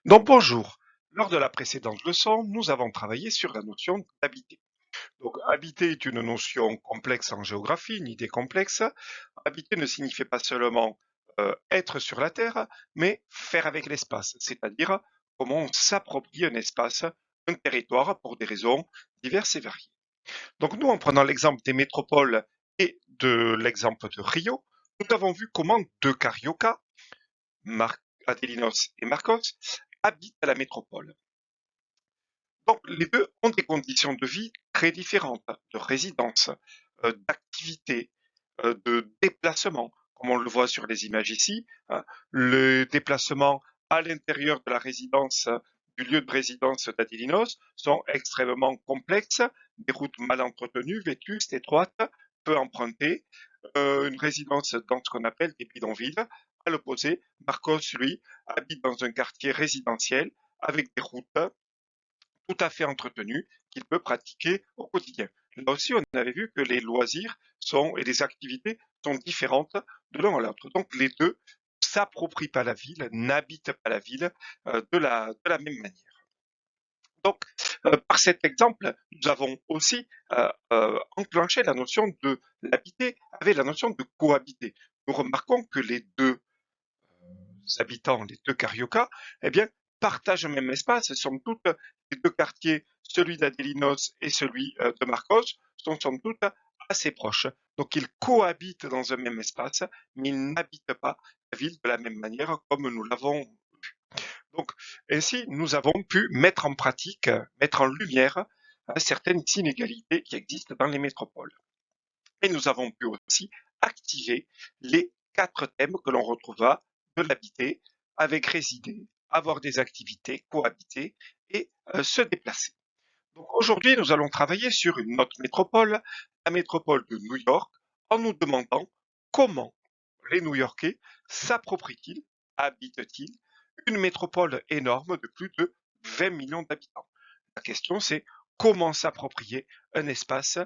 Donc bonjour, lors de la précédente leçon, nous avons travaillé sur la notion d'habiter. Donc habiter est une notion complexe en géographie, une idée complexe. Habiter ne signifie pas seulement être sur la Terre, mais faire avec l'espace, c'est-à-dire comment on s'approprie un espace, un territoire pour des raisons diverses et variées. Donc nous, en prenant l'exemple des métropoles et de l'exemple de Rio, nous avons vu comment deux Carioca, Adelinos et Marcos, habitent à la métropole. Donc, les deux ont des conditions de vie très différentes, de résidence, d'activité, de déplacement, comme on le voit sur les images ici. Hein. Les déplacements à l'intérieur de la résidence, du lieu de résidence d'Adilinos, sont extrêmement complexes, des routes mal entretenues, vétustes, étroites, peu empruntées, une résidence dans ce qu'on appelle des bidonvilles. À l'opposé, Marcos, lui, habite dans un quartier résidentiel avec des routes tout à fait entretenu qu'il peut pratiquer au quotidien. Là aussi, on avait vu que les loisirs et les activités sont différentes de l'un à l'autre. Donc les deux s'approprient pas la ville, n'habitent pas la ville de la même manière. Donc, par cet exemple, nous avons aussi enclenché la notion de l'habiter avec la notion de cohabiter. Nous remarquons que les deux habitants, les deux Carioca, eh bien, partagent un même espace. Somme toute, les deux quartiers, celui d'Adelinos et celui de Marcos, sont somme toute assez proches. Donc, ils cohabitent dans un même espace, mais ils n'habitent pas la ville de la même manière comme nous l'avons vu. Donc, ainsi, nous avons pu mettre en pratique, mettre en lumière certaines inégalités qui existent dans les métropoles. Et nous avons pu aussi activer les 4 thèmes que l'on retrouvera de l'habiter avec résider, avoir des activités, cohabiter et se déplacer. Donc aujourd'hui, nous allons travailler sur une autre métropole, la métropole de New York, en nous demandant comment les New-Yorkais s'approprient-ils, habitent-ils une métropole énorme de plus de 20 millions d'habitants. La question c'est comment s'approprier un espace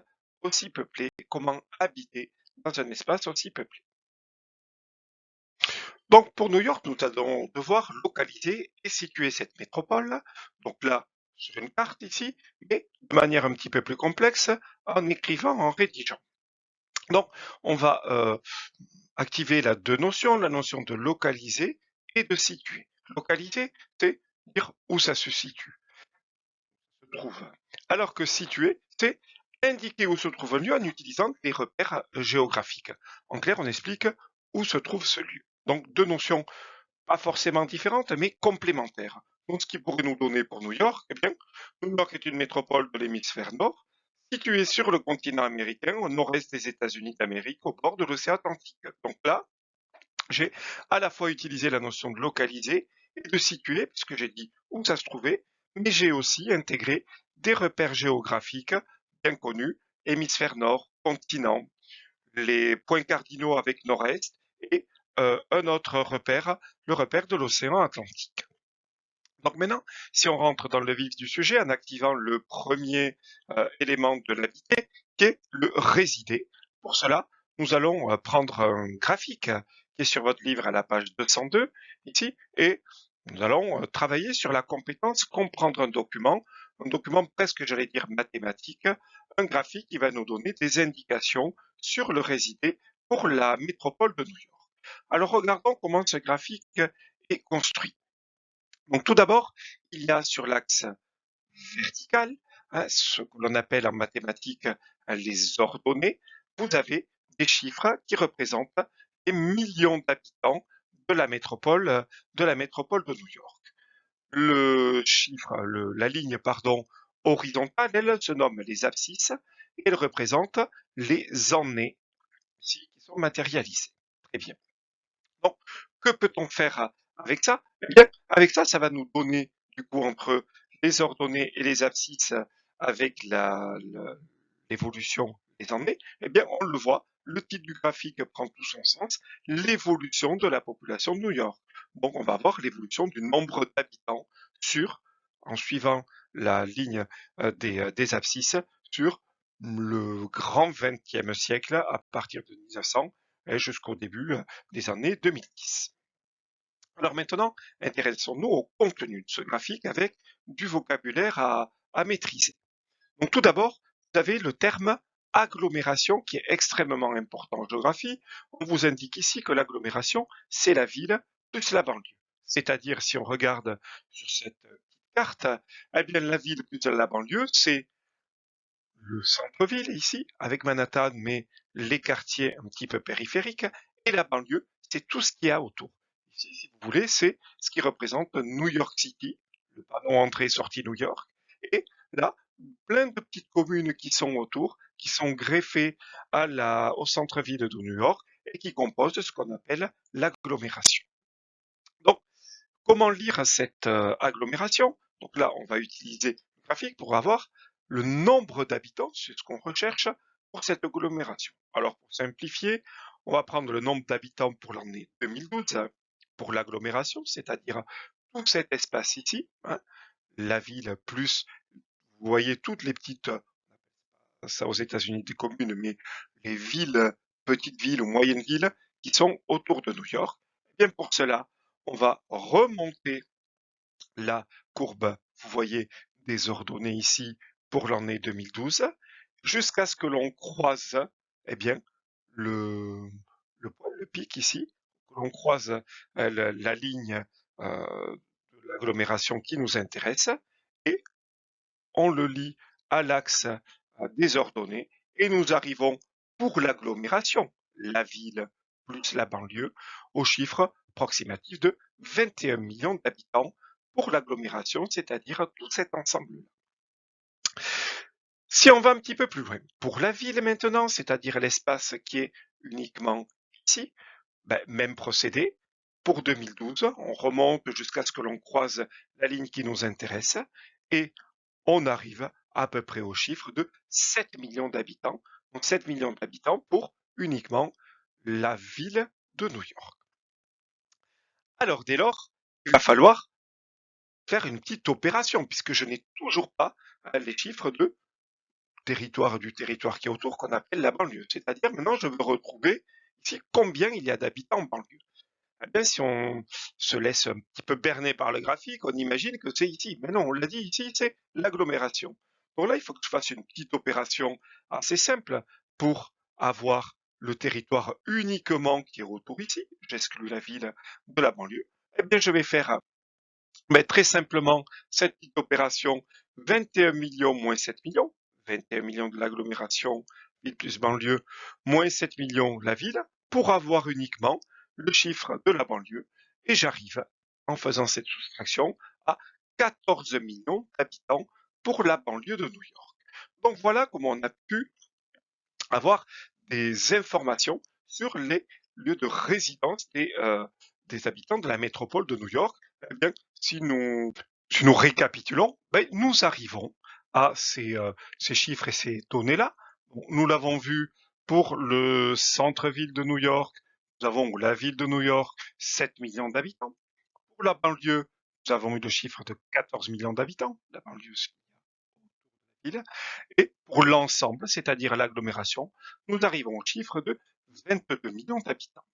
aussi peuplé, comment habiter dans un espace aussi peuplé. Donc pour New York, nous allons devoir localiser et situer cette métropole. Donc là, sur une carte ici, mais de manière un petit peu plus complexe, en écrivant, en rédigeant. Donc on va activer la deux notions, la notion de localiser et de situer. Localiser, c'est dire où ça se situe, se trouve. Alors que situer, c'est indiquer où se trouve un lieu en utilisant des repères géographiques. En clair, on explique où se trouve ce lieu. Donc deux notions pas forcément différentes, mais complémentaires. Donc, ce qui pourrait nous donner pour New York, eh bien, New York est une métropole de l'hémisphère nord, située sur le continent américain, au nord-est des États-Unis d'Amérique, au bord de l'océan Atlantique. Donc là, j'ai à la fois utilisé la notion de localiser et de situer, puisque j'ai dit où ça se trouvait, mais j'ai aussi intégré des repères géographiques bien connus, hémisphère nord, continent, les points cardinaux avec nord-est et un autre repère, le repère de l'océan Atlantique. Donc maintenant, si on rentre dans le vif du sujet en activant le premier élément de l'habiter, qui est le résider. Pour cela, nous allons prendre un graphique qui est sur votre livre à la page 202, ici, et nous allons travailler sur la compétence comprendre un document presque, j'allais dire, mathématique, un graphique qui va nous donner des indications sur le résider pour la métropole de New York. Alors regardons comment ce graphique est construit. Donc tout d'abord, il y a sur l'axe vertical, ce que l'on appelle en mathématiques les ordonnées, vous avez des chiffres qui représentent les millions d'habitants de la métropole de New York. Le chiffre, la ligne, pardon, horizontale, elle se nomme les abscisses et elle représente les années ici qui sont matérialisées. Très bien. Donc, que peut-on faire avec ça? Eh bien, avec ça, ça va nous donner, du coup, entre les ordonnées et les abscisses, avec l'évolution des années, eh bien, on le voit, le titre du graphique prend tout son sens, l'évolution de la population de New York. Donc, on va voir l'évolution du nombre d'habitants en suivant la ligne des abscisses, sur le grand XXe siècle, à partir de 1900 et jusqu'au début des années 2010. Alors maintenant, intéressons-nous au contenu de ce graphique avec du vocabulaire à maîtriser. Donc tout d'abord, vous avez le terme agglomération qui est extrêmement important en géographie. On vous indique ici que l'agglomération, c'est la ville plus la banlieue. C'est-à-dire, si on regarde sur cette petite carte, eh bien la ville plus la banlieue, c'est le centre-ville ici, avec Manhattan, mais les quartiers un petit peu périphériques, et la banlieue, c'est tout ce qu'il y a autour. Ici, si vous voulez, c'est ce qui représente New York City, le panneau entrée-sortie New York, et là, plein de petites communes qui sont autour, qui sont greffées au centre-ville de New York, et qui composent ce qu'on appelle l'agglomération. Donc, comment lire cette agglomération? Donc là, on va utiliser le graphique pour avoir le nombre d'habitants, c'est ce qu'on recherche pour cette agglomération. Alors pour simplifier, on va prendre le nombre d'habitants pour l'année 2012 pour l'agglomération, c'est-à-dire tout cet espace ici, hein, la ville plus, vous voyez toutes les petites, ça aux États-Unis des communes, mais les villes, petites villes ou moyennes villes qui sont autour de New York. Et bien pour cela, on va remonter la courbe, vous voyez, des ordonnées ici pour l'année 2012, jusqu'à ce que l'on croise, eh bien, le, le pic ici, que l'on croise la ligne de l'agglomération qui nous intéresse, et on le lit à l'axe des ordonnées, et nous arrivons pour l'agglomération, la ville plus la banlieue, au chiffre approximatif de 21 millions d'habitants pour l'agglomération, c'est-à-dire tout cet ensemble. Si on va un petit peu plus loin, pour la ville maintenant, c'est-à-dire l'espace qui est uniquement ici, ben, même procédé. Pour 2012, on remonte jusqu'à ce que l'on croise la ligne qui nous intéresse et on arrive à peu près au chiffre de 7 millions d'habitants. Donc 7 millions d'habitants pour uniquement la ville de New York. Alors dès lors, il va falloir faire une petite opération puisque je n'ai toujours pas les chiffres du territoire qui est autour qu'on appelle la banlieue. C'est-à-dire maintenant je veux retrouver ici combien il y a d'habitants en banlieue. Eh bien, si on se laisse un petit peu berner par le graphique, on imagine que c'est ici. Mais non, on l'a dit ici, c'est l'agglomération. Donc là, il faut que je fasse une petite opération assez simple pour avoir le territoire uniquement qui est autour ici. J'exclus la ville de la banlieue. Eh bien, je vais faire très simplement cette petite opération 21 millions moins 7 millions. 21 millions de l'agglomération, ville plus banlieue, moins 7 millions la ville, pour avoir uniquement le chiffre de la banlieue. Et j'arrive, en faisant cette soustraction, à 14 millions d'habitants pour la banlieue de New York. Donc voilà comment on a pu avoir des informations sur les lieux de résidence des habitants de la métropole de New York. Eh bien, si nous récapitulons, nous arrivons à ces chiffres et ces données-là. Nous l'avons vu pour le centre-ville de New York, nous avons la ville de New York, 7 millions d'habitants. Pour la banlieue, nous avons eu le chiffre de 14 millions d'habitants. La banlieue, c'est la ville. Et pour l'ensemble, c'est-à-dire l'agglomération, nous arrivons au chiffre de 22 millions d'habitants.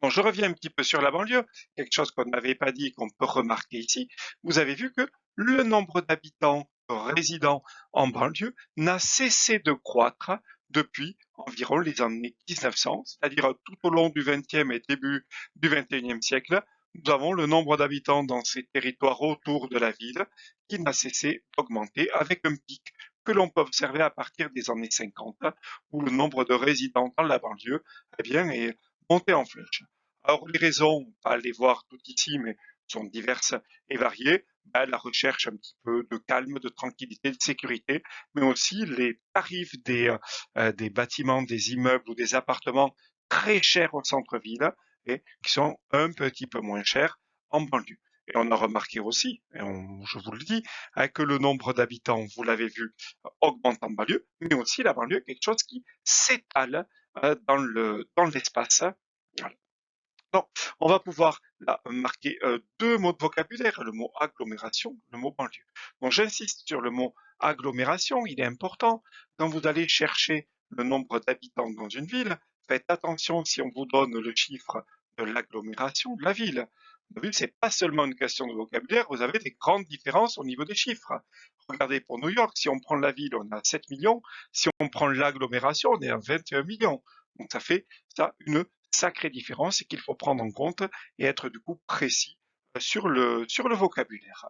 Bon, je reviens un petit peu sur la banlieue, quelque chose qu'on n'avait pas dit et qu'on peut remarquer ici. Vous avez vu que le nombre d'habitants résidant en banlieue n'a cessé de croître depuis environ les années 1900, c'est-à-dire tout au long du XXe et début du XXIe siècle. Nous avons le nombre d'habitants dans ces territoires autour de la ville qui n'a cessé d'augmenter avec un pic que l'on peut observer à partir des années 50, où le nombre de résidents dans la banlieue est monté en flèche. Alors les raisons, on va les voir toutes ici, mais sont diverses et variées. La recherche un petit peu de calme, de tranquillité, de sécurité, mais aussi les tarifs des bâtiments, des immeubles ou des appartements très chers au centre-ville et qui sont un petit peu moins chers en banlieue. Et on a remarqué aussi, je vous le dis, que le nombre d'habitants, vous l'avez vu, augmente en banlieue, mais aussi la banlieue est quelque chose qui s'étale dans l'espace. Voilà. Donc, on va pouvoir là marquer deux mots de vocabulaire, le mot agglomération, le mot banlieue. Donc, j'insiste sur le mot agglomération, il est important. Quand vous allez chercher le nombre d'habitants dans une ville, faites attention si on vous donne le chiffre de l'agglomération de la ville. Vous avez vu, c'est pas seulement une question de vocabulaire, vous avez des grandes différences au niveau des chiffres. Regardez, pour New York, si on prend la ville, on a 7 millions. Si on prend l'agglomération, on est à 21 millions. Donc ça fait ça une sacrée différence et qu'il faut prendre en compte et être du coup précis sur le vocabulaire.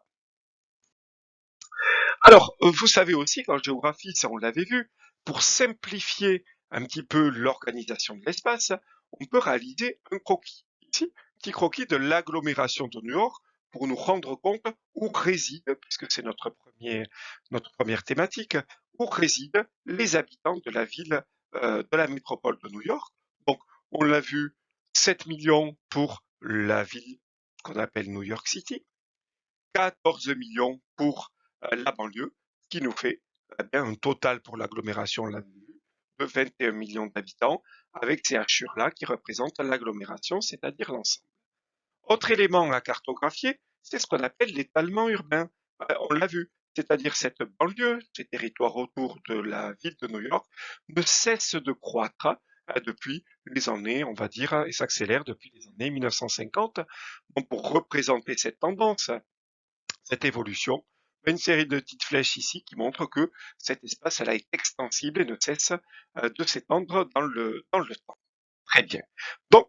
Alors, vous savez aussi qu'en géographie, ça on l'avait vu, pour simplifier un petit peu l'organisation de l'espace, on peut réaliser un croquis. Ici, petit croquis de l'agglomération de New York pour nous rendre compte où résident, puisque c'est notre première thématique, où résident les habitants de la ville, de la métropole de New York. Donc, on l'a vu, 7 millions pour la ville qu'on appelle New York City, 14 millions pour la banlieue, ce qui nous fait bien, un total pour l'agglomération, on l'a vu, de 21 millions d'habitants, avec ces hachures-là qui représentent l'agglomération, c'est-à-dire l'ensemble. Autre élément à cartographier, c'est ce qu'on appelle l'étalement urbain. On l'a vu, c'est-à-dire cette banlieue, ces territoires autour de la ville de New York, ne cessent de croître depuis les années, on va dire, et s'accélère depuis les années 1950. Donc, pour représenter cette tendance, cette évolution, une série de petites flèches ici qui montrent que cet espace elle est extensible et ne cesse de s'étendre dans le temps. Très bien. Donc,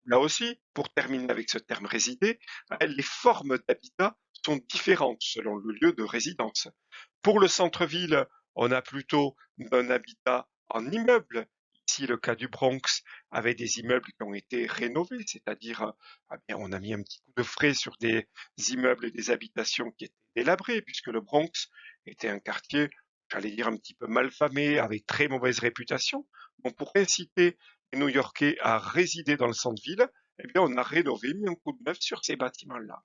là aussi, pour terminer avec ce terme résider, les formes d'habitat sont différentes selon le lieu de résidence. Pour le centre-ville, on a plutôt un habitat en immeuble. Ici, le cas du Bronx, avec des immeubles qui ont été rénovés, c'est-à-dire, on a mis un petit coup de frais sur des immeubles et des habitations qui étaient délabrés, puisque le Bronx était un quartier, j'allais dire, un petit peu malfamé, avec très mauvaise réputation. Donc, pour inciter les New-Yorkais à résider dans le centre-ville, eh bien, on a rénové, mis un coup de neuf sur ces bâtiments-là.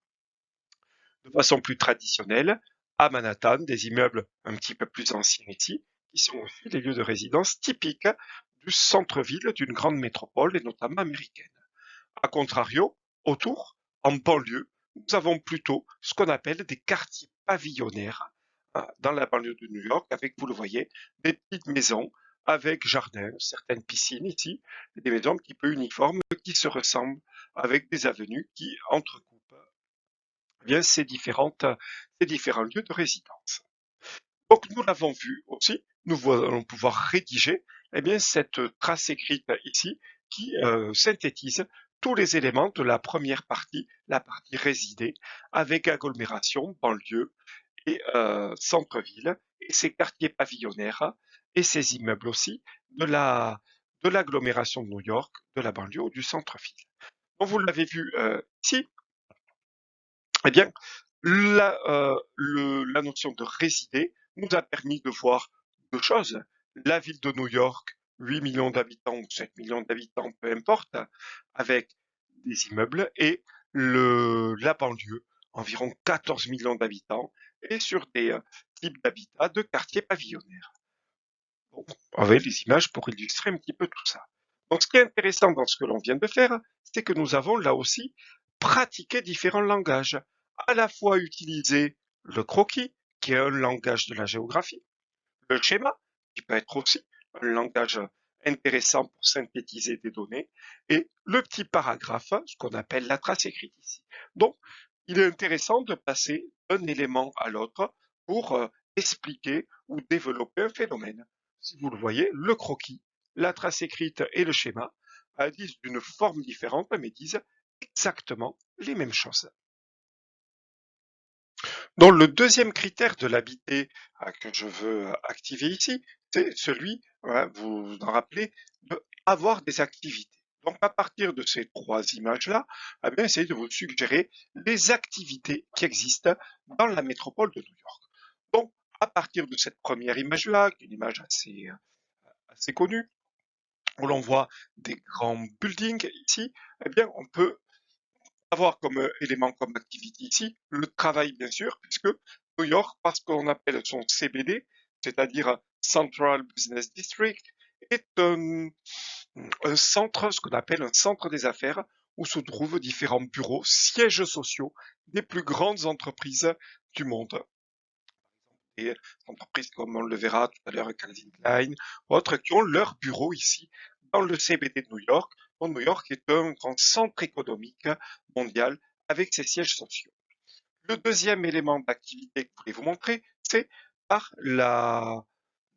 De façon plus traditionnelle, à Manhattan, des immeubles un petit peu plus anciens ici, qui sont aussi les lieux de résidence typiques du centre-ville d'une grande métropole, et notamment américaine. A contrario, autour, en banlieue, nous avons plutôt ce qu'on appelle des quartiers pavillonnaires dans la banlieue de New York, avec, vous le voyez, des petites maisons avec jardin, certaines piscines ici, des maisons un petit peu uniformes qui se ressemblent avec des avenues qui entrecoupent bien ces différents lieux de résidence. Donc nous l'avons vu aussi, nous allons pouvoir rédiger bien, cette trace écrite ici qui synthétise tous les éléments de la première partie, la partie résidée, avec agglomération, banlieue et centre-ville, et ces quartiers pavillonnaires et ces immeubles aussi de l'agglomération de New York, de la banlieue ou du centre-ville. Donc vous l'avez vu ici, eh bien, la notion de résider nous a permis de voir deux choses. La ville de New York, 8 millions d'habitants ou 7 millions d'habitants, peu importe, avec des immeubles, et la banlieue, environ 14 millions d'habitants, et sur des types d'habitats de quartiers pavillonnaires. Bon, avec les images pour illustrer un petit peu tout ça. Donc, ce qui est intéressant dans ce que l'on vient de faire, c'est que nous avons là aussi pratiqué différents langages. À la fois utilisé le croquis, qui est un langage de la géographie, le schéma, qui peut être aussi un langage intéressant pour synthétiser des données, et le petit paragraphe, ce qu'on appelle la trace écrite ici. Donc, il est intéressant de passer d'un élément à l'autre pour expliquer ou développer un phénomène. Si vous le voyez, le croquis, la trace écrite et le schéma disent d'une forme différente, mais disent exactement les mêmes choses. Donc le deuxième critère de l'habité que je veux activer ici, c'est celui, voilà, vous vous en rappelez, d'avoir des activités. Donc à partir de ces trois images-là, eh bien, essayez de vous suggérer les activités qui existent dans la métropole de New York. Donc à partir de cette première image-là, qui est une image assez connue, où l'on voit des grands buildings ici, eh bien on peut avoir comme élément, comme activité ici, le travail bien sûr, puisque New York, parce qu'on appelle son CBD, c'est-à-dire Central Business District, est un centre, ce qu'on appelle un centre des affaires, où se trouvent différents bureaux, sièges sociaux des plus grandes entreprises du monde. Et entreprises comme on le verra tout à l'heure, Calvin Klein, autres qui ont leur bureau ici, dans le CBD de New York. New York est un grand centre économique mondial avec ses sièges sociaux. Le deuxième élément d'activité que je voulais vous montrer, c'est par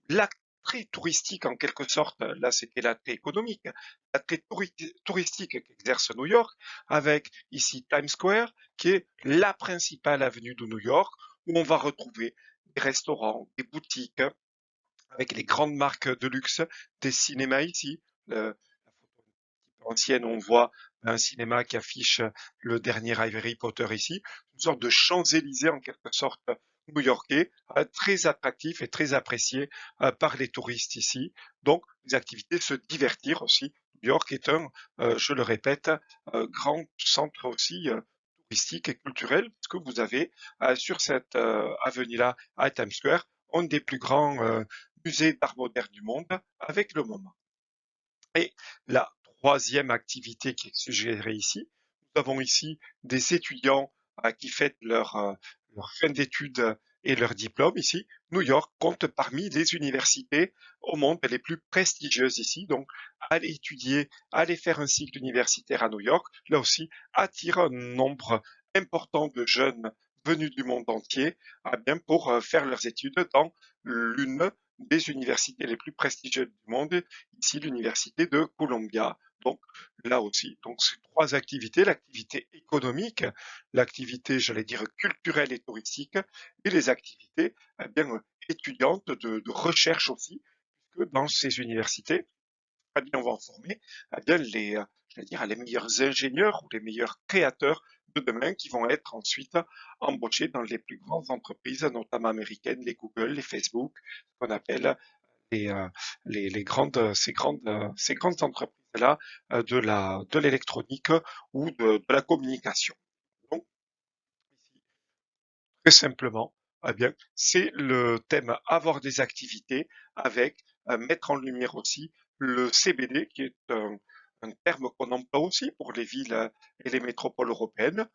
l'attrait touristique en quelque sorte. Là, c'était l'attrait économique, l'attrait touristique qu'exerce New York, avec ici Times Square, qui est la principale avenue de New York, où on va retrouver des restaurants, des boutiques, avec les grandes marques de luxe, des cinémas ici. La photo un petit peu ancienne, on voit un cinéma qui affiche le dernier Harry Potter ici, une sorte de Champs-Élysées en quelque sorte new-yorkais, très attractif et très apprécié par les touristes ici. Donc, les activités, se divertir aussi. New York est je le répète, grand centre aussi touristique et culturel, parce que vous avez sur cette avenue-là à Times Square un des plus grands musée d'art moderne du monde avec le MoMA. Et la troisième activité qui est suggérée ici, nous avons ici des étudiants qui fêtent leur fin d'études et leur diplôme ici. New York compte parmi les universités au monde les plus prestigieuses ici. Donc, aller étudier, aller faire un cycle universitaire à New York, là aussi, attire un nombre important de jeunes venus du monde entier bien pour faire leurs études dans l'une des universités les plus prestigieuses du monde, ici l'université de Columbia. Donc là aussi, donc ces trois activités, l'activité économique, l'activité, j'allais dire, culturelle et touristique, et les activités bien, étudiantes de recherche aussi, puisque dans ces universités, bien, on va en former bien, j'allais dire, les meilleurs ingénieurs ou les meilleurs créateurs de demain qui vont être ensuite embauchés dans les plus grandes entreprises, notamment américaines, les Google, les Facebook, ce qu'on appelle les, euh, ces grandes entreprises-là de l'électronique ou de la communication. Donc, ici, très simplement, bien, c'est le thème avoir des activités avec mettre en lumière aussi le CBD, qui est un terme qu'on emploie aussi pour les villes et les métropoles européennes.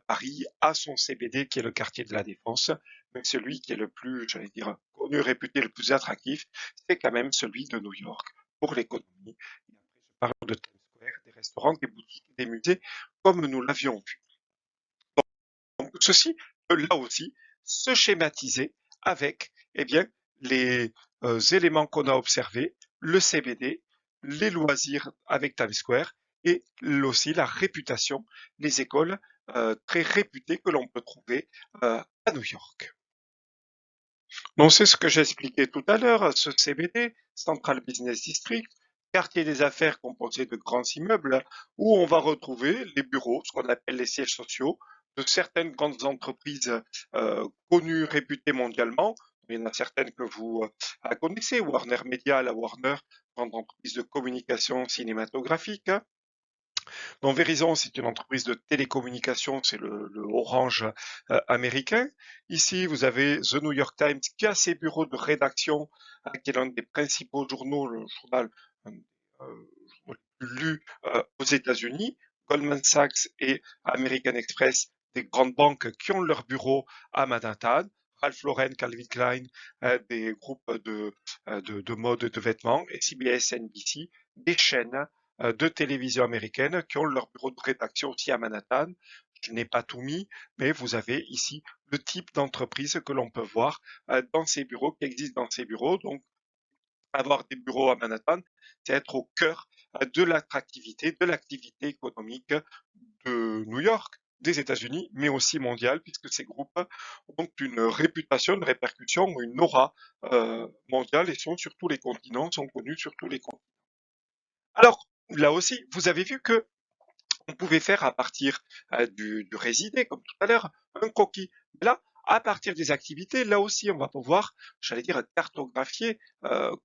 Paris a son CBD qui est le quartier de la Défense, mais celui qui est le plus, j'allais dire, connu, réputé, le plus attractif, c'est quand même celui de New York pour l'économie. Et après, je parle de Times Square, des restaurants, des boutiques, des musées, comme nous l'avions vu. Donc ceci peut là aussi se schématiser avec eh bien, les éléments qu'on a observés, le CBD, les loisirs avec Times Square et aussi la réputation, les écoles très réputées que l'on peut trouver à New York. Donc c'est ce que j'expliquais tout à l'heure, ce CBD, Central Business District, quartier des affaires composé de grands immeubles, où on va retrouver les bureaux, ce qu'on appelle les sièges sociaux, de certaines grandes entreprises connues, réputées mondialement. Il y en a certaines que vous connaissez, Warner Media, la Warner, grande entreprise de communication cinématographique. Donc Verizon, c'est une entreprise de télécommunications, c'est le Orange américain. Ici, vous avez The New York Times qui a ses bureaux de rédaction, qui est l'un des principaux journaux, le journal le plus lu aux États-Unis. Goldman Sachs et American Express, des grandes banques qui ont leurs bureaux à Manhattan. Ralph Lauren, Calvin Klein, des groupes de mode et de vêtements, et CBS, NBC, des chaînes de télévision américaines qui ont leur bureau de rédaction aussi à Manhattan. Je n'ai pas tout mis, mais vous avez ici le type d'entreprise que l'on peut voir dans ces bureaux, qui existent dans ces bureaux. Donc, avoir des bureaux à Manhattan, c'est être au cœur de l'attractivité, de l'activité économique de New York, des États-Unis, mais aussi mondiale, puisque ces groupes ont une réputation, une répercussion, une aura mondiale et sont sur tous les continents, sont connus sur tous les continents. Alors, là aussi, vous avez vu que on pouvait faire à partir du résidé, comme tout à l'heure, un croquis. Là, à partir des activités, là aussi, on va pouvoir, j'allais dire, cartographier,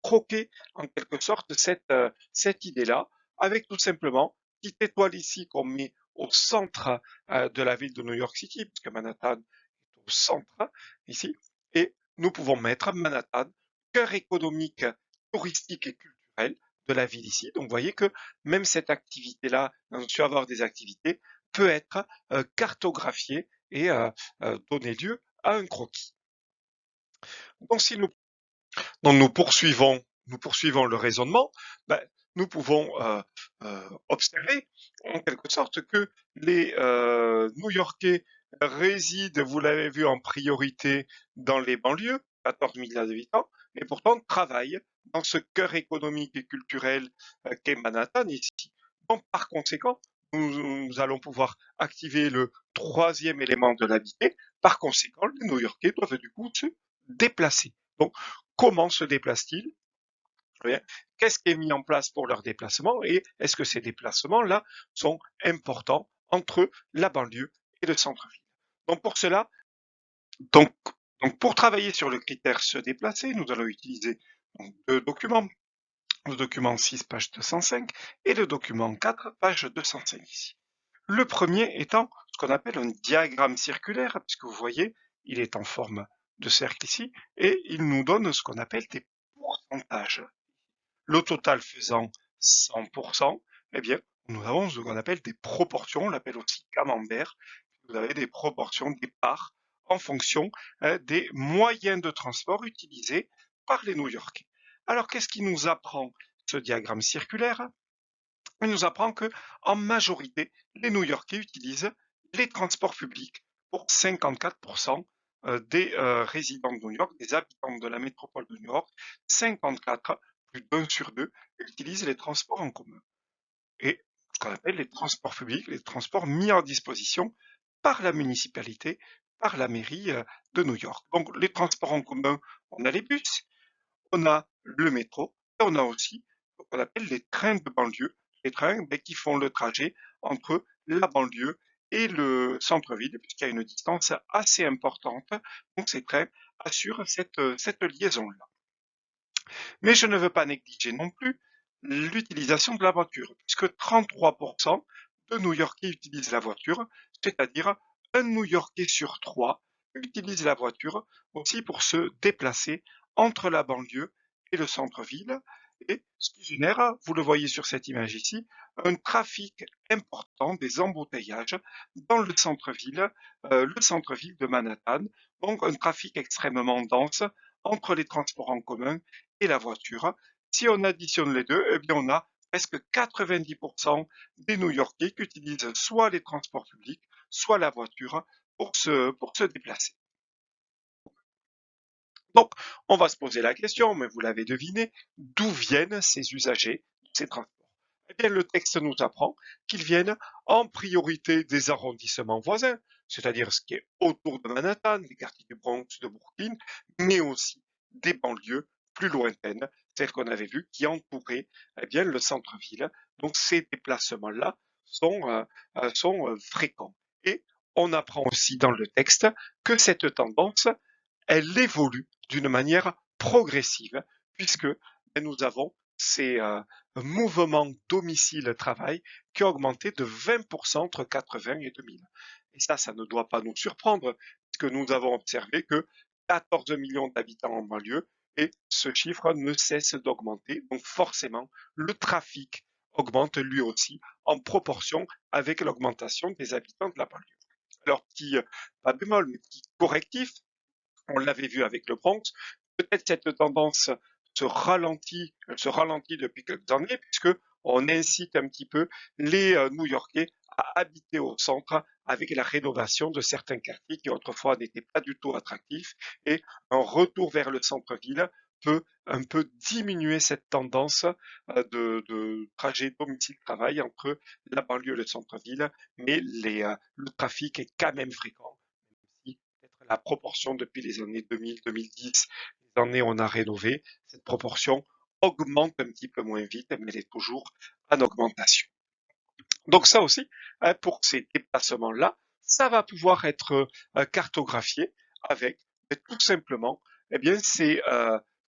croquer en quelque sorte cette idée-là, avec tout simplement petite étoile ici qu'on met au centre de la ville de New York City, puisque Manhattan est au centre ici, et nous pouvons mettre Manhattan, cœur économique, touristique et culturel de la ville ici. Donc vous voyez que même cette activité-là, sur avoir des activités, peut être cartographiée et donner lieu à un croquis. Donc si nous, donc nous poursuivons le raisonnement, ben, nous pouvons observer en quelque sorte que les New-Yorkais résident, vous l'avez vu, en priorité dans les banlieues, 14 millions d'habitants, et pourtant travaillent dans ce cœur économique et culturel qu'est Manhattan ici. Donc, par conséquent, nous allons pouvoir activer le troisième élément de l'habité. Par conséquent, les New-Yorkais doivent du coup se déplacer. Donc, comment se déplacent-ils? Bien. Qu'est-ce qui est mis en place pour leur déplacement et est-ce que ces déplacements-là sont importants entre la banlieue et le centre-ville? Donc pour cela, donc, donc pour travailler sur le critère se déplacer, nous allons utiliser donc, deux documents, le document 6, page 205 et le document 4, page 205 ici. Le premier étant ce qu'on appelle un diagramme circulaire, puisque vous voyez, il est en forme de cercle ici, et il nous donne ce qu'on appelle des pourcentages. Le total faisant 100%, eh bien, nous avons ce qu'on appelle des proportions, on l'appelle aussi camembert. Vous avez des proportions, des parts, en fonction des moyens de transport utilisés par les New-Yorkais. Alors, qu'est-ce qui nous apprend ce diagramme circulaire? Il nous apprend que, en majorité, les New-Yorkais utilisent les transports publics pour 54% des résidents de New York, des habitants de la métropole de New York. 54, plus d'un sur deux, utilisent les transports en commun. Et ce qu'on appelle les transports publics, les transports mis en disposition par la municipalité, par la mairie de New York. Donc les transports en commun, on a les bus, on a le métro, et on a aussi ce qu'on appelle les trains de banlieue, les trains qui font le trajet entre la banlieue et le centre-ville, puisqu'il y a une distance assez importante. Donc ces trains assurent cette liaison-là. Mais je ne veux pas négliger non plus l'utilisation de la voiture, puisque 33% de New-Yorkais utilisent la voiture, c'est-à-dire un New-Yorkais sur trois utilise la voiture aussi pour se déplacer entre la banlieue et le centre-ville, et ce qui génère, vous le voyez sur cette image ici, un trafic important, des embouteillages dans le centre-ville de Manhattan, donc un trafic extrêmement dense entre les transports en commun et la voiture. Si on additionne les deux, eh bien on a presque 90% des New-Yorkais qui utilisent soit les transports publics, soit la voiture pour se déplacer. Donc, on va se poser la question, mais vous l'avez deviné, d'où viennent ces usagers de ces transports? Eh bien, le texte nous apprend qu'ils viennent en priorité des arrondissements voisins, c'est-à-dire ce qui est autour de Manhattan, les quartiers du Bronx, de Brooklyn, mais aussi des banlieues plus lointaines, celles qu'on avait vues, qui entouraient eh bien, le centre-ville. Donc, ces déplacements-là sont fréquents. Et on apprend aussi dans le texte que cette tendance, elle évolue d'une manière progressive, puisque nous avons ces mouvements domicile-travail qui ont augmenté de 20% entre 80 et 2000. Et ça ne doit pas nous surprendre, puisque nous avons observé que 14 millions d'habitants en banlieue, et ce chiffre ne cesse d'augmenter. Donc forcément, le trafic augmente lui aussi en proportion avec l'augmentation des habitants de la banlieue. Alors, pas bémol, mais petit correctif, on l'avait vu avec le Bronx, peut-être cette tendance se ralentit depuis quelques années, puisque on incite un petit peu les New-Yorkais à habiter au centre avec la rénovation de certains quartiers qui autrefois n'étaient pas du tout attractifs, et un retour vers le centre-ville peut un peu diminuer cette tendance de trajet domicile-travail entre la banlieue et le centre-ville, mais le trafic est quand même fréquent aussi peut-être la proportion depuis les années 2000-2010, les années où on a rénové, cette proportion augmente un petit peu moins vite, mais elle est toujours en augmentation. Donc ça aussi, pour ces déplacements-là, ça va pouvoir être cartographié avec tout simplement eh bien, ces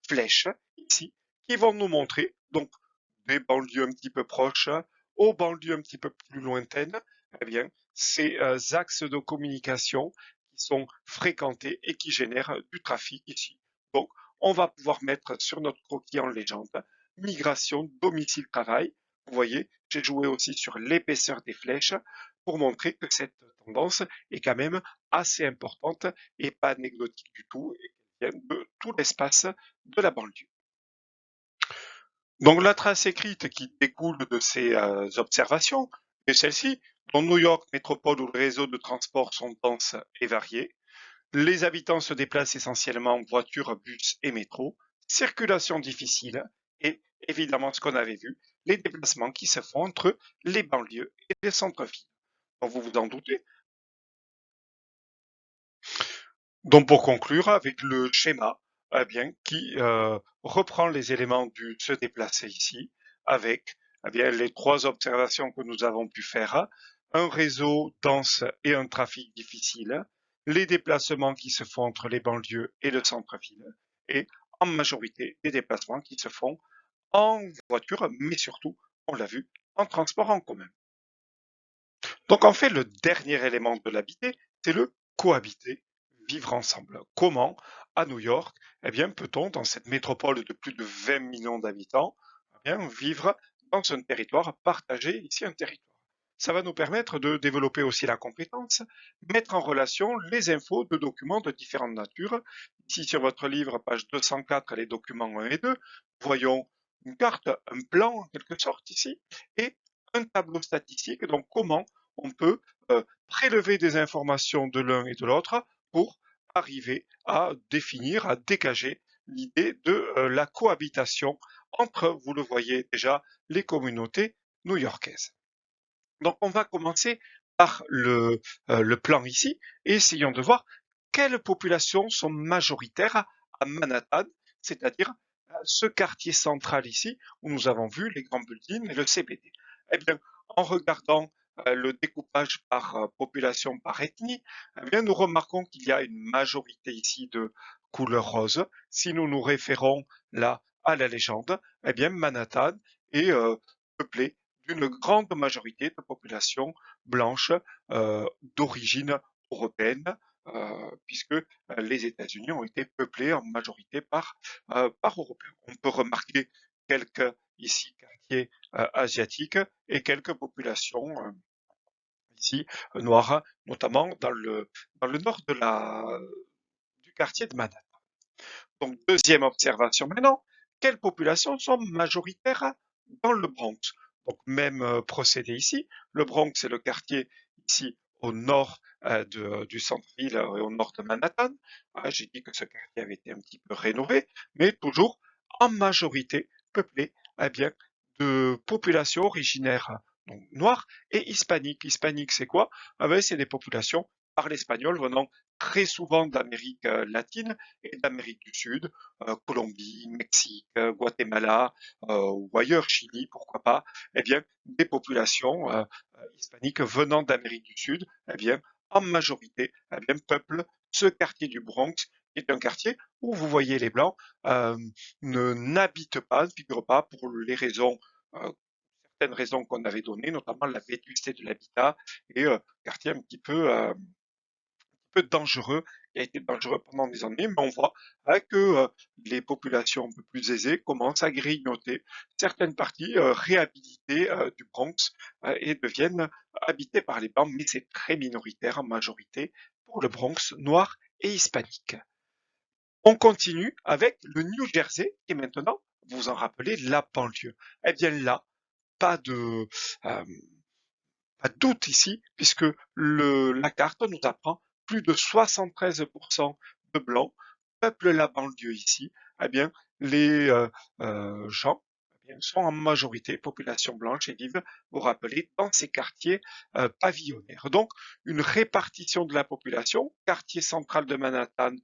flèches ici qui vont nous montrer donc des banlieues un petit peu proches aux banlieues un petit peu plus lointaines, eh bien, ces axes de communication qui sont fréquentés et qui génèrent du trafic ici. Donc, on va pouvoir mettre sur notre croquis en légende migration, domicile, travail. Vous voyez, j'ai joué aussi sur l'épaisseur des flèches pour montrer que cette tendance est quand même assez importante et pas anecdotique du tout et qu'elle vient de tout l'espace de la banlieue. Donc la trace écrite qui découle de ces observations est celle-ci. Dans New York métropole où les réseaux de transport sont denses et variés, les habitants se déplacent essentiellement en voiture, bus et métro, circulation difficile et évidemment ce qu'on avait vu, les déplacements qui se font entre les banlieues et les centres-villes. Donc vous vous en doutez. Donc pour conclure avec le schéma bien, qui reprend les éléments du se déplacer ici avec bien, les trois observations que nous avons pu faire, un réseau dense et un trafic difficile, les déplacements qui se font entre les banlieues et le centre-ville et en majorité les déplacements qui se font en voiture mais surtout, on l'a vu, en transport en commun. Donc en fait, le dernier élément de l'habiter, c'est le cohabiter, vivre ensemble. Comment, à New York, eh bien, peut-on, dans cette métropole de plus de 20 millions d'habitants, eh bien, vivre dans un territoire, partager ici un territoire. Ça va nous permettre de développer aussi la compétence, mettre en relation les infos de documents de différentes natures. Ici, sur votre livre, page 204, les documents 1 et 2, voyons une carte, un plan en quelque sorte ici, et un tableau statistique. Donc, comment on peut prélever des informations de l'un et de l'autre pour arriver à définir, à dégager l'idée de la cohabitation entre, vous le voyez déjà, les communautés new-yorkaises. Donc on va commencer par le plan ici et essayons de voir quelles populations sont majoritaires à Manhattan, c'est-à-dire ce quartier central ici où nous avons vu les grands buildings et le CBD. Eh bien, en regardant le découpage par population, par ethnie, eh bien, nous remarquons qu'il y a une majorité ici de couleur rose. Si nous nous référons là à la légende, eh bien, Manhattan est peuplé d'une grande majorité de population blanche d'origine européenne, puisque les États-Unis ont été peuplés en majorité par Européens. On peut remarquer quelques ici quartiers asiatiques et quelques populations ici noires, notamment dans le nord du quartier de Manhattan. Donc, deuxième observation maintenant, quelles populations sont majoritaires dans le Bronx? Donc, même procédé ici. Le Bronx, c'est le quartier ici au nord du centre-ville et au nord de Manhattan. J'ai dit que ce quartier avait été un petit peu rénové, mais toujours en majorité peuplé eh bien, de populations originaires donc, noires et hispaniques. Hispaniques, c'est quoi? C'est des populations par l'espagnol venant très souvent d'Amérique latine et d'Amérique du Sud, Colombie, Mexique, Guatemala ou ailleurs, Chili, pourquoi pas, eh bien, des populations hispaniques venant d'Amérique du Sud, eh bien, en majorité, eh bien, peuplent ce quartier du Bronx, qui est un quartier où vous voyez les Blancs n'habitent pas, ne figurent pas pour les raisons certaines raisons qu'on avait données, notamment la vétusté de l'habitat et quartier un petit peu dangereux, qui a été dangereux pendant des années, mais on voit que les populations un peu plus aisées commencent à grignoter certaines parties réhabilitées du Bronx et deviennent habitées par les Blancs, mais c'est très minoritaire en majorité pour le Bronx noir et hispanique. On continue avec le New Jersey, qui est maintenant, vous vous en rappelez, la banlieue. Eh bien là, pas de, euh, pas de doute ici, puisque la carte nous apprend plus de 73% de blancs peuplent la banlieue ici. Eh bien, les gens eh bien, sont en majorité population blanche et vivent, vous rappelez, dans ces quartiers pavillonnaires. Donc, une répartition de la population, quartier central de Manhattan,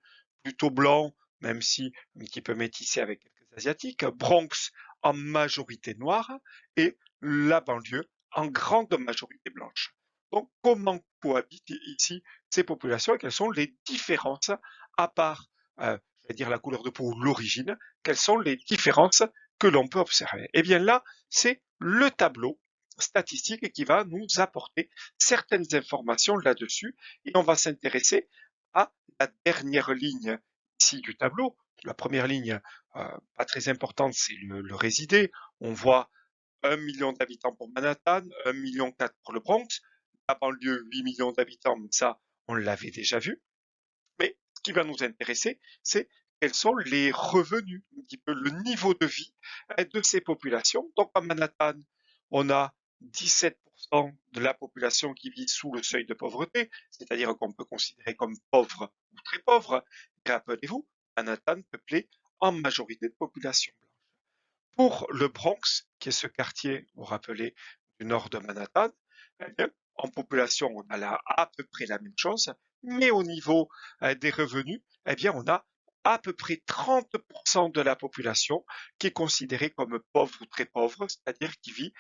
plutôt blanc, même si un petit peu métissé avec quelques asiatiques, Bronx en majorité noire, et la banlieue en grande majorité blanche. Donc, comment cohabitent ici ces populations et quelles sont les différences, à part, je vais dire la couleur de peau ou l'origine, quelles sont les différences que l'on peut observer? Eh bien là, c'est le tableau statistique qui va nous apporter certaines informations là-dessus et on va s'intéresser à la dernière ligne ici du tableau. La première ligne, pas très importante, c'est le résidé. On voit 1 million d'habitants pour Manhattan, 1,4 million pour le Bronx, la banlieue 8 millions d'habitants, mais ça, on l'avait déjà vu. Mais ce qui va nous intéresser, c'est quels sont les revenus, un petit peu le niveau de vie de ces populations. Donc à Manhattan, on a 17% de la population qui vit sous le seuil de pauvreté, c'est-à-dire qu'on peut considérer comme pauvre ou très pauvre. Et rappelez-vous, Manhattan peuplé en majorité de population blanche. Pour le Bronx, qui est ce quartier, vous vous rappelez, du nord de Manhattan, eh bien, en population, on a là à peu près la même chose, mais au niveau des revenus, eh bien, on a à peu près 30% de la population qui est considérée comme pauvre ou très pauvre, c'est-à-dire qui vit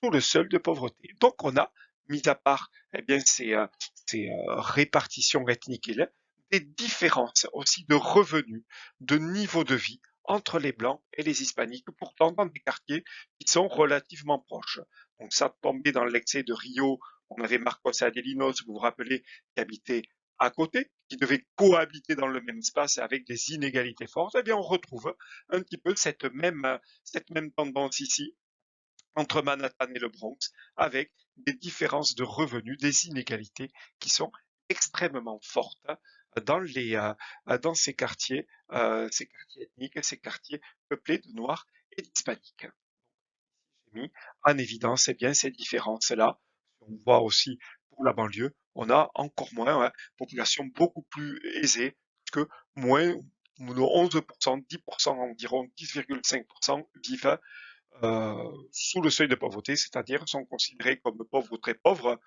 sous le seuil de pauvreté. Donc, on a, mis à part eh bien, ces répartitions ethniques, des différences aussi de revenus, de niveau de vie entre les Blancs et les Hispaniques, pourtant dans des quartiers qui sont relativement proches. Donc ça tombait dans l'excès de Rio, on avait Marcos Adelinos, vous vous rappelez, qui habitait à côté, qui devaient cohabiter dans le même espace avec des inégalités fortes. Eh bien, on retrouve un petit peu cette même tendance ici entre Manhattan et le Bronx, avec des différences de revenus, des inégalités qui sont extrêmement fortes dans ces quartiers ethniques, ces quartiers peuplés de Noirs et d'Hispaniques. J'ai mis en évidence eh bien, ces différences-là. On voit aussi pour la banlieue, on a encore moins, population beaucoup plus aisée, que moins de 11%, 10% environ, 10,5% vivent sous le seuil de pauvreté, c'est-à-dire sont considérés comme pauvres ou très pauvres,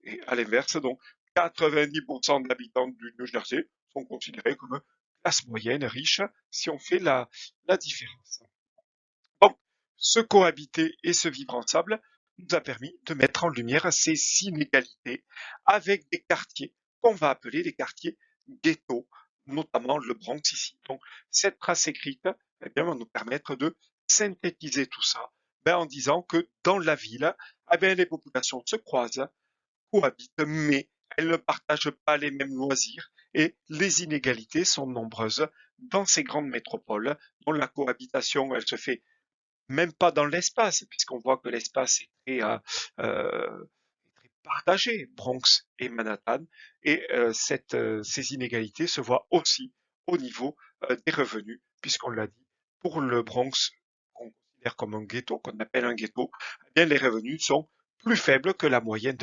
et à l'inverse, donc 90% de l'habitant du New Jersey sont considérés comme classe moyenne, riche, si on fait la différence. Donc, ce cohabiter et ce vivre ensemble nous a permis de mettre en lumière ces inégalités avec des quartiers qu'on va appeler les quartiers ghetto, notamment le Bronx ici. Donc, cette trace écrite eh bien, va nous permettre de synthétiser tout ça en disant que dans la ville, eh bien, les populations se croisent, cohabitent, mais elles ne partagent pas les mêmes loisirs et les inégalités sont nombreuses dans ces grandes métropoles dont la cohabitation, elle se fait même pas dans l'espace, puisqu'on voit que l'espace est très partagé, Bronx et Manhattan, et ces inégalités se voient aussi au niveau des revenus, puisqu'on l'a dit, pour le Bronx, qu'on considère comme un ghetto, qu'on appelle un ghetto, eh bien les revenus sont plus faibles que la moyenne.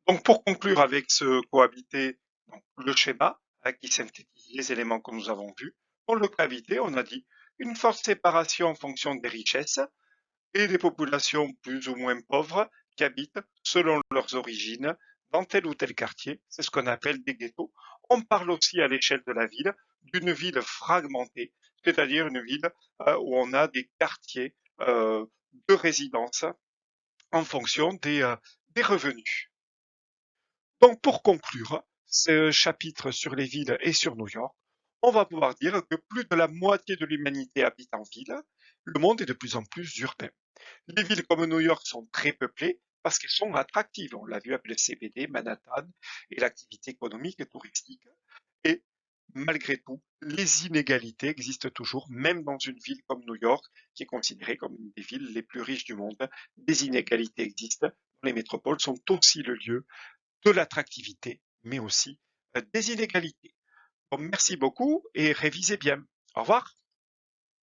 Donc pour conclure avec ce cohabiter, donc, le schéma qui synthétise les éléments que nous avons vus, pour le cohabiter, on a dit une forte séparation en fonction des richesses, et des populations plus ou moins pauvres qui habitent, selon leurs origines, dans tel ou tel quartier. C'est ce qu'on appelle des ghettos. On parle aussi à l'échelle de la ville d'une ville fragmentée, c'est-à-dire une ville où on a des quartiers de résidence en fonction des revenus. Donc pour conclure ce chapitre sur les villes et sur New York, on va pouvoir dire que plus de la moitié de l'humanité habite en ville, le monde est de plus en plus urbain. Les villes comme New York sont très peuplées parce qu'elles sont attractives. On l'a vu avec le CBD, Manhattan et l'activité économique et touristique. Et malgré tout, les inégalités existent toujours, même dans une ville comme New York, qui est considérée comme une des villes les plus riches du monde. Des inégalités existent. Les métropoles sont aussi le lieu de l'attractivité, mais aussi des inégalités. Donc, merci beaucoup et révisez bien. Au revoir.